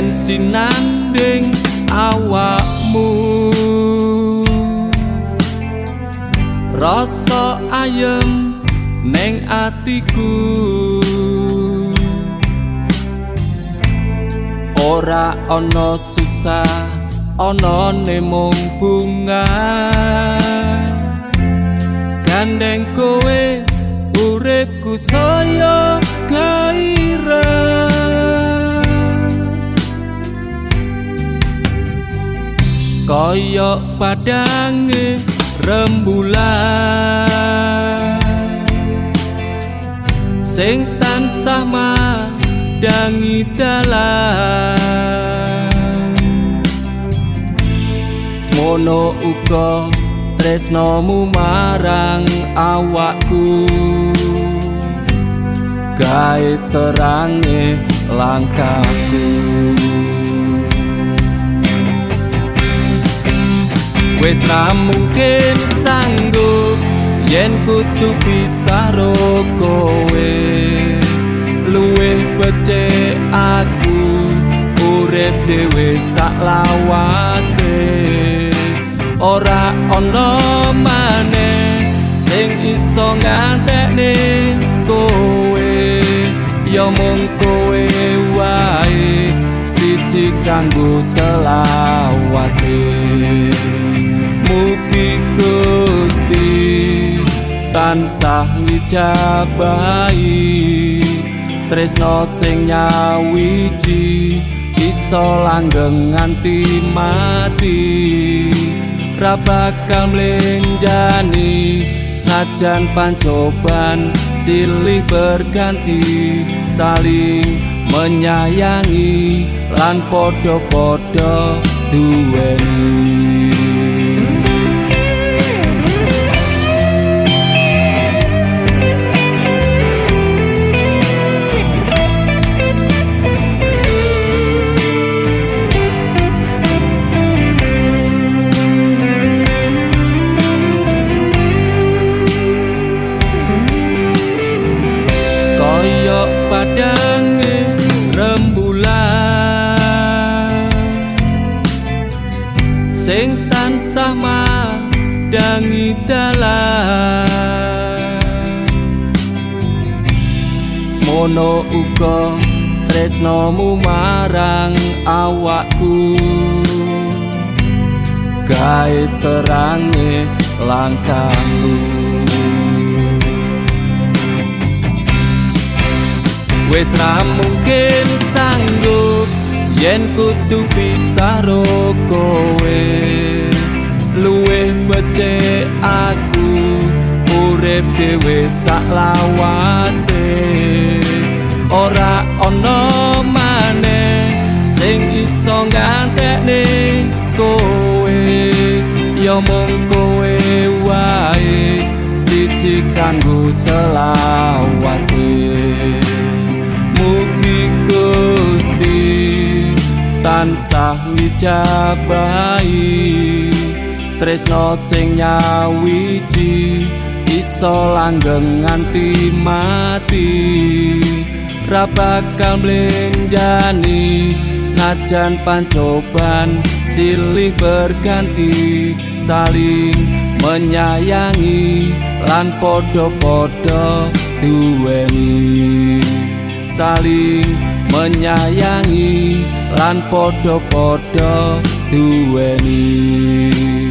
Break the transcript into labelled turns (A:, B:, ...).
A: yen sinanding awakmu. Rasa ayem neng atiku, ora ana susah ana nemung bunga. Gandeng kowe uripku saya gairah, kaya padange rembulan sing tansah madangi dalan. Semono uga tresnomu marang awakku, gawe terange langkahku. Wis ra mungkin sanggup yen kudu pisah ro kowe, luwih becik aku urip dhewe sak lawase. Ora ana maneh sing iso ngantekne kowe, ya mung kowe wae siji kanggo selawase. Mugi Gusti tansah ngijabahi tresno sing nyawiji, iso langgeng nganti mati. Ra bakal mlenjani sajan pancoban silih berganti, saling menyayangi lan podo-podo duweni. Padange rembulan sing tansah madangi dalan. Semono uga tresnomu marang awakku, gawe terange langkahku. Wis ra mungkin sanggup yen kudu pisah ro kowe, luwih becik aku urip dhewe sak lawase. Ora ana maneh sing iso ngantekne kowe, ya mung kowe wae siji kanggo selawase. Mugi Gusti tansah ngijabahi tresno sing nyawiji, iso langgeng nganti mati. Ra bakal mlenjani sajan pancoban silih berganti, saling menyayangi lan podo-podo duweni. Saling menyayangi lan podo-podo duweni.